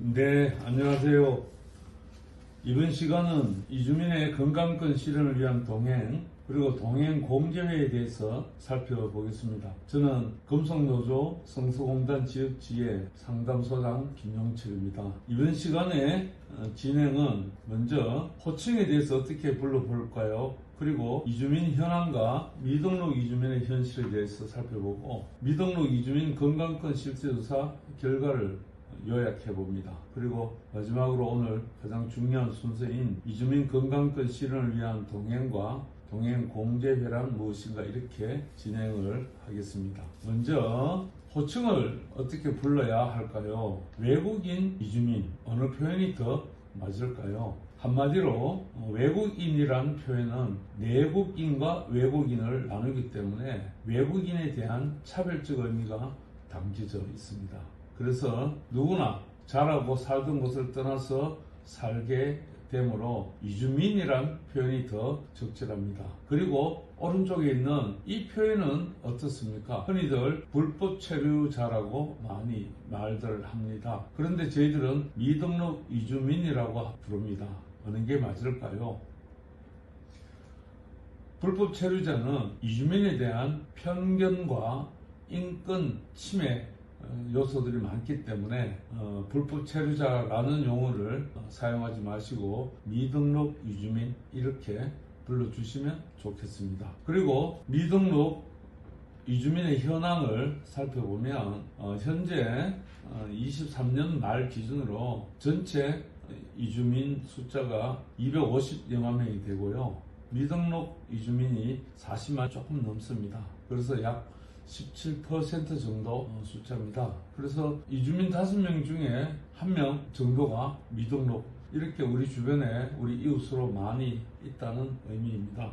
네, 안녕하세요. 이번 시간은 이주민의 건강권 실현을 위한 동행, 그리고 동행 공제회에 대해서 살펴보겠습니다. 저는 금속노조 성서공단 지역지회 상담소장 김용철입니다. 이번 시간에 진행은 먼저 호칭에 대해서 어떻게 불러볼까요? 그리고 이주민 현황과 미등록 이주민의 현실에 대해서 살펴보고, 미등록 이주민 건강권 실태조사 결과를 요약해봅니다. 그리고 마지막으로 오늘 가장 중요한 순서인 이주민 건강권 실현을 위한 동행과 동행 공제회란 무엇인가, 이렇게 진행을 하겠습니다. 먼저 호칭을 어떻게 불러야 할까요? 외국인, 이주민, 어느 표현이 더 맞을까요? 한마디로 외국인이란 표현은 내국인과 외국인을 나누기 때문에 외국인에 대한 차별적 의미가 담겨져 있습니다. 그래서 누구나 자라고 살던 곳을 떠나서 살게 되므로 이주민이란 표현이 더 적절합니다. 그리고 오른쪽에 있는 이 표현은 어떻습니까? 흔히들 불법 체류자라고 많이 말들 합니다. 그런데 저희들은 미등록 이주민이라고 부릅니다. 어느 게 맞을까요? 불법 체류자는 이주민에 대한 편견과 인권 침해 요소들이 많기 때문에 불법 체류자라는 용어를 사용하지 마시고 미등록 이주민 이렇게 불러주시면 좋겠습니다. 그리고 미등록 이주민의 현황을 살펴보면 현재 23년 말 기준으로 전체 이주민 숫자가 250여만 명이 되고요. 미등록 이주민이 40만 조금 넘습니다. 그래서 약 17% 정도 숫자입니다. 그래서 이주민 5명 중에 1명 정도가 미등록, 이렇게 우리 주변에 우리 이웃으로 많이 있다는 의미입니다.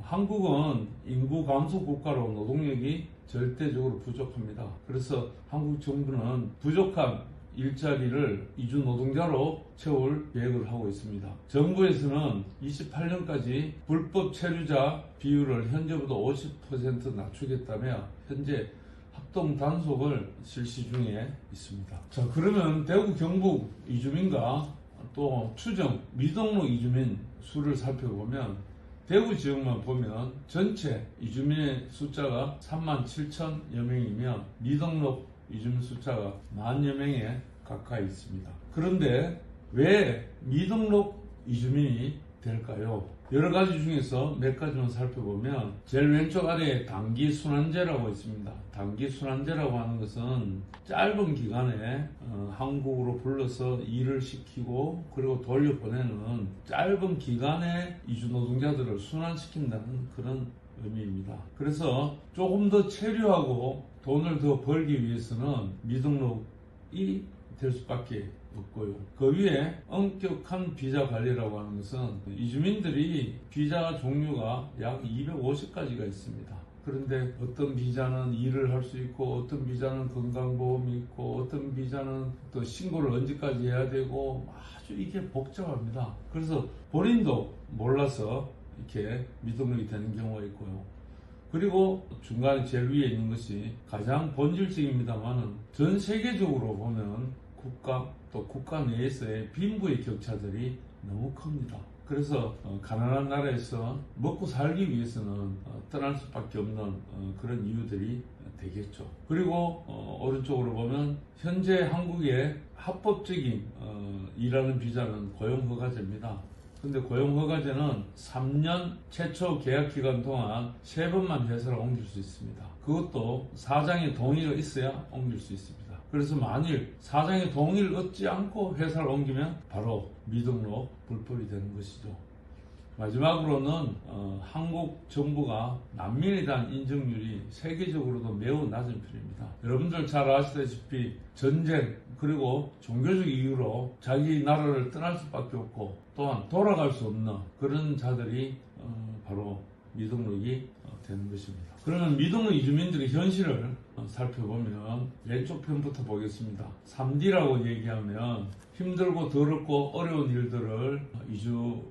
한국은 인구 감소 국가로 노동력이 절대적으로 부족합니다. 그래서 한국 정부는 부족한 일자리를 이주 노동자로 채울 계획을 하고 있습니다. 정부에서는 28년까지 불법 체류자 비율을 현재보다 50% 낮추겠다며 현재 합동 단속을 실시 중에 있습니다. 자, 그러면 대구 경북 이주민과 또 추정 미등록 이주민 수를 살펴보면 대구 지역만 보면 전체 이주민의 숫자가 37,000여 명이며 미등록 이주민 숫자가 10,000여 명에 가까이 있습니다. 그런데 왜 미등록 이주민이 될까요? 여러 가지 중에서 몇 가지만 살펴보면 제일 왼쪽 아래에 단기 순환제라고 있습니다. 단기 순환제라고 하는 것은 짧은 기간에 한국으로 불러서 일을 시키고 그리고 돌려보내는 짧은 기간에 이주 노동자들을 순환시킨다는 그런 의미입니다. 그래서 조금 더 체류하고 돈을 더 벌기 위해서는 미등록이 될 수밖에 없고요. 그 위에 엄격한 비자 관리라고 하는 것은 이주민들이 비자 종류가 약 250가지가 있습니다. 그런데 어떤 비자는 일을 할 수 있고 어떤 비자는 건강보험이 있고 어떤 비자는 또 신고를 언제까지 해야 되고 아주 이게 복잡합니다. 그래서 본인도 몰라서 이렇게 미등록이 되는 경우가 있고요. 그리고 중간에 제일 위에 있는 것이 가장 본질적입니다만은 전 세계적으로 보면 국가 또 국가 내에서의 빈부의 격차들이 너무 큽니다. 그래서 가난한 나라에서 먹고 살기 위해서는 떠날 수밖에 없는 그런 이유들이 되겠죠. 그리고 오른쪽으로 보면 현재 한국의 합법적인 일하는 비자는 고용허가제입니다. 근데 고용허가제는 3년 최초 계약기간 동안 3번만 회사를 옮길 수 있습니다. 그것도 사장의 동의가 있어야 옮길 수 있습니다. 그래서 만일 사장의 동의를 얻지 않고 회사를 옮기면 바로 미등록 불법이 되는 것이죠. 마지막으로는 한국 정부가 난민에 대한 인정률이 세계적으로도 매우 낮은 편입니다. 여러분들 잘 아시다시피 전쟁 그리고 종교적 이유로 자기 나라를 떠날 수밖에 없고 또한 돌아갈 수 없는 그런 자들이 바로 미등록이 되는 것입니다. 그러면 미등록 이주민들의 현실을 살펴보면 왼쪽 편부터 보겠습니다. 3D라고 얘기하면 힘들고 더럽고 어려운 일들을 이주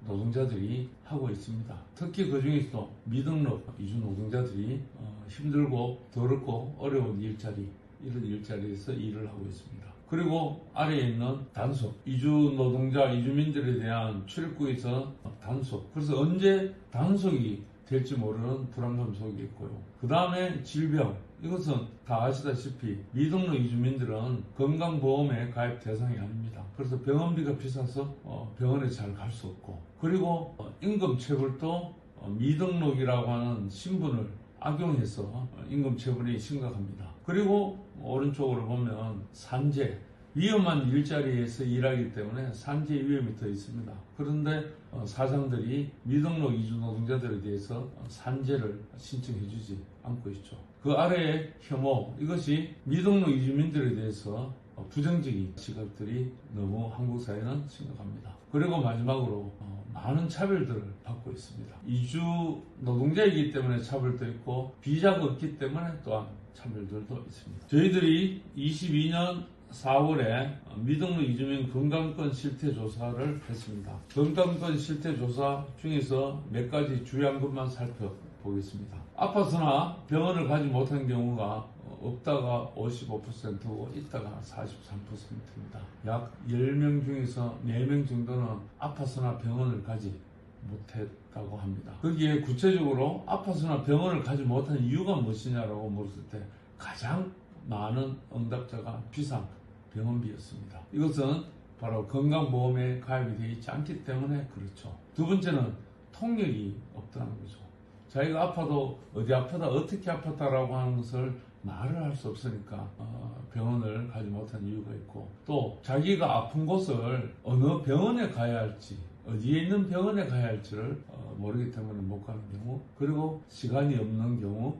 노동자들이 하고 있습니다. 특히 그 중에서도 미등록 이주 노동자들이 힘들고 더럽고 어려운 일자리, 이런 일자리에서 일을 하고 있습니다. 그리고 아래에 있는 단속, 이주 노동자, 이주민들에 대한 출입국에서 단속. 그래서 언제 단속이 될지 모르는 불안감 속에 있고요. 그 다음에 질병. 이것은 다 아시다시피 미등록 이주민들은 건강보험에 가입 대상이 아닙니다. 그래서 병원비가 비싸서 병원에 잘 갈 수 없고, 그리고 임금체불도 미등록이라고 하는 신분을 악용해서 임금체불이 심각합니다. 그리고 오른쪽으로 보면 산재, 위험한 일자리에서 일하기 때문에 산재 위험이 더 있습니다. 그런데 사장들이 미등록 이주 노동자들에 대해서 산재를 신청해주지 않고 있죠. 그 아래에 혐오, 이것이 미등록 이주민들에 대해서 부정적인 시각들이 너무 한국 사회는 심각합니다. 그리고 마지막으로 많은 차별들을 받고 있습니다. 이주 노동자이기 때문에 차별도 있고, 비자가 없기 때문에 또한 차별들도 있습니다. 저희들이 22년 4월에 미등록 이주민 건강권 실태조사를 했습니다. 건강권 실태조사 중에서 몇 가지 주요한 것만 살펴보겠습니다. 아파서나 병원을 가지 못한 경우가 없다가 55%고 있다가 43%입니다. 약 10명 중에서 4명 정도는 아파서나 병원을 가지 못했다고 합니다. 거기에 구체적으로 아파서나 병원을 가지 못한 이유가 무엇이냐라고 물었을 때 가장 많은 응답자가 비상 병원비였습니다. 이것은 바로 건강보험에 가입이 되어 있지 않기 때문에 그렇죠. 두 번째는 통력이 없다는 거죠. 자기가 아파도 어디 아프다, 어떻게 아팠다라고 하는 것을 말을 할 수 없으니까 병원을 가지 못한 이유가 있고, 또 자기가 아픈 곳을 어느 병원에 가야 할지, 어디에 있는 병원에 가야 할지를 모르기 때문에 못 가는 경우, 그리고 시간이 없는 경우,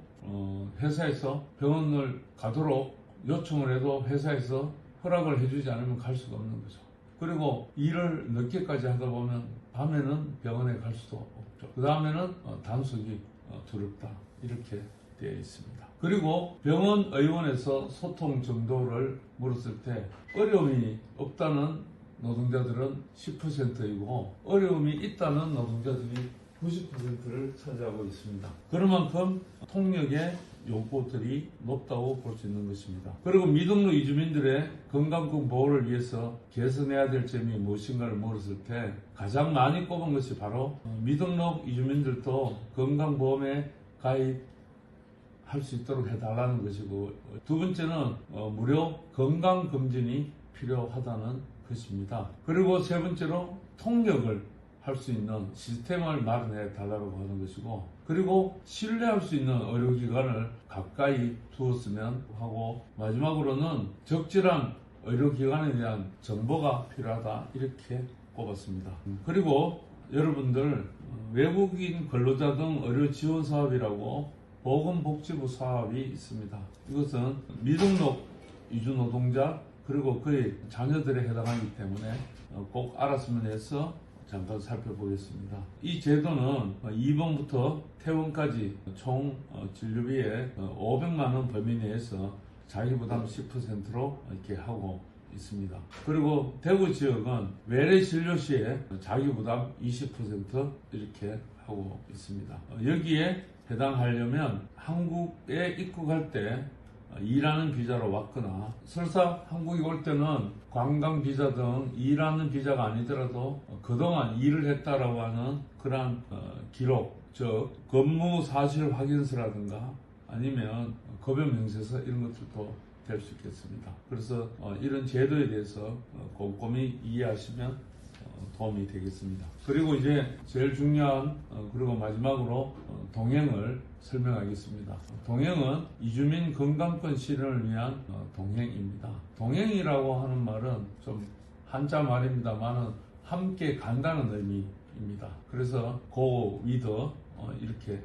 회사에서 병원을 가도록 요청을 해도 회사에서 허락을 해주지 않으면 갈 수가 없는 거죠. 그리고 일을 늦게까지 하다 보면 밤에는 병원에 갈 수도 없죠. 그 다음에는 단속이 두렵다, 이렇게 되어 있습니다. 그리고 병원 의원에서 소통 정도를 물었을 때 어려움이 없다는 노동자들은 10%이고 어려움이 있다는 노동자들이 90%를 차지하고 있습니다. 그런 만큼 통력의 요구들이 높다고 볼 수 있는 것입니다. 그리고 미등록 이주민들의 건강권 보호를 위해서 개선해야 될 점이 무엇인가를 물었을 때 가장 많이 꼽은 것이 바로 미등록 이주민들도 건강보험에 가입할 수 있도록 해달라는 것이고, 두 번째는 무료 건강검진이 필요하다는 것입니다. 그리고 세 번째로 통력을 할 수 있는 시스템을 마련해 달라고 하는 것이고, 그리고 신뢰할 수 있는 의료기관을 가까이 두었으면 하고, 마지막으로는 적절한 의료기관에 대한 정보가 필요하다, 이렇게 꼽았습니다. 그리고 여러분들 외국인 근로자 등 의료 지원 사업이라고 보건복지부 사업이 있습니다. 이것은 미등록 이주 노동자 그리고 그의 자녀들에 해당하기 때문에 꼭 알았으면 해서 잠깐 살펴보겠습니다. 이 제도는 2번부터 퇴원까지 총 진료비의 500만 원 범위 내에서 자기부담 10%로 이렇게 하고 있습니다. 그리고 대구 지역은 외래 진료 시에 자기부담 20% 이렇게 하고 있습니다. 여기에 해당하려면 한국에 입국할 때 일하는 비자로 왔거나, 설사 한국에 올 때는 관광 비자 등 일하는 비자가 아니더라도 그동안 일을 했다라고 하는 그러한 기록, 즉 근무 사실 확인서라든가 아니면 급여 명세서 이런 것들도 될 수 있겠습니다. 그래서 이런 제도에 대해서 꼼꼼히 이해하시면 도움이 되겠습니다. 그리고 이제 제일 중요한 그리고 마지막으로 동행을 설명하겠습니다. 동행은 이주민 건강권 실현을 위한 동행입니다. 동행이라고 하는 말은 좀 한자 말입니다만은 함께 간다는 의미입니다. 그래서 go with 이렇게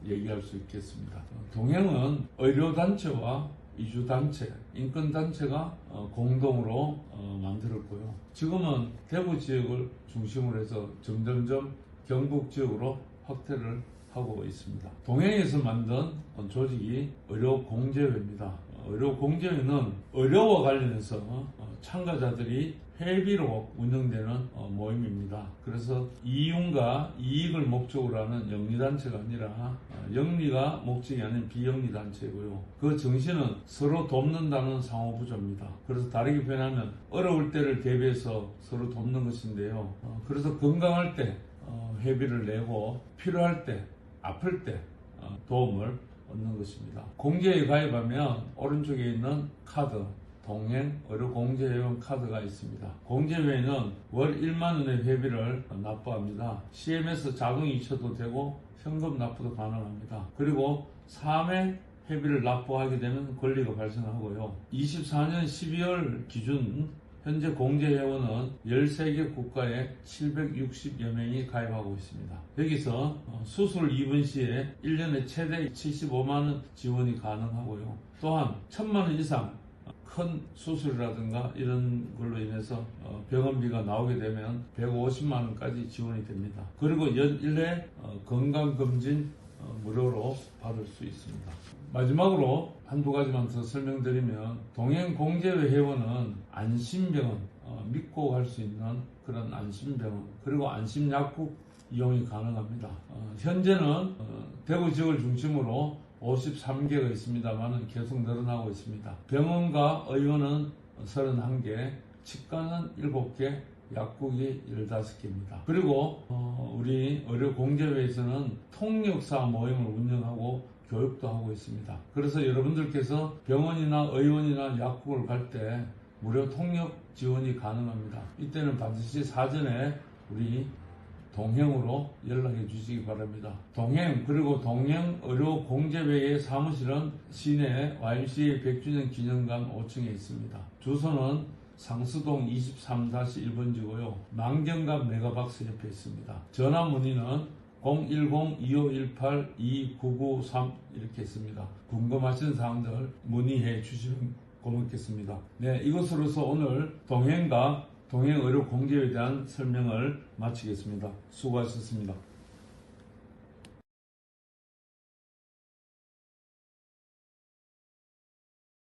얘기할 수 있겠습니다. 동행은 의료단체와 이주단체, 인권단체가 공동으로 만들었고요. 지금은 대구 지역을 중심으로 해서 점점점 경북 지역으로 확대를 하고 있습니다. 동행에서 만든 조직이 의료공제회입니다. 의료공제회는 의료와 관련해서 참가자들이 회비로 운영되는 모임입니다. 그래서 이윤과 이익을 목적으로 하는 영리단체가 아니라 영리가 목적이 아닌 비영리단체고요. 그 정신은 서로 돕는다는 상호부조입니다. 그래서 다르게 표현하면 어려울 때를 대비해서 서로 돕는 것인데요. 그래서 건강할 때 회비를 내고 필요할 때, 아플 때 도움을 얻는 것입니다. 공제에 가입하면 오른쪽에 있는 카드, 동행 의료 공제회원 카드가 있습니다. 공제회원은 월 1만 원의 회비를 납부합니다. CMS 자동 이체도 되고 현금 납부도 가능합니다. 그리고 3회 회비를 납부하게 되면 권리가 발생하고요. 24년 12월 기준 현재 공제회원은 13개 국가에 760여 명이 가입하고 있습니다. 여기서 수술 입원 시에 1년에 최대 75만 원 지원이 가능하고요. 또한 1,000만 원 이상 큰 수술이라든가 이런 걸로 인해서 병원비가 나오게 되면 150만 원까지 지원이 됩니다. 그리고 연 1회 건강검진 무료로 받을 수 있습니다. 마지막으로 한두 가지만 더 설명드리면 동행공제회 회원은 안심병원, 믿고 갈 수 있는 그런 안심병원, 그리고 안심약국 이용이 가능합니다. 현재는 대구 지역을 중심으로 53개가 있습니다만 계속 늘어나고 있습니다. 병원과 의원은 31개, 치과는 7개, 약국이 15개입니다. 그리고 우리 의료공제회에서는 통역사 모임을 운영하고 교육도 하고 있습니다. 그래서 여러분들께서 병원이나 의원이나 약국을 갈 때 무료 통역 지원이 가능합니다. 이때는 반드시 사전에 우리 동행으로 연락해 주시기 바랍니다. 동행 그리고 동행의료공제회의 사무실은 시내 YMCA 100주년 기념관 5층에 있습니다. 주소는 상수동 23-1번지고요. 만경갑 메가박스 옆에 있습니다. 전화 문의는 010-2518-2993 이렇게 있습니다. 궁금하신 사항들 문의해 주시면 고맙겠습니다. 네, 이것으로서 오늘 동행과 동행의료공제에 대한 설명을 마치겠습니다. 수고하셨습니다.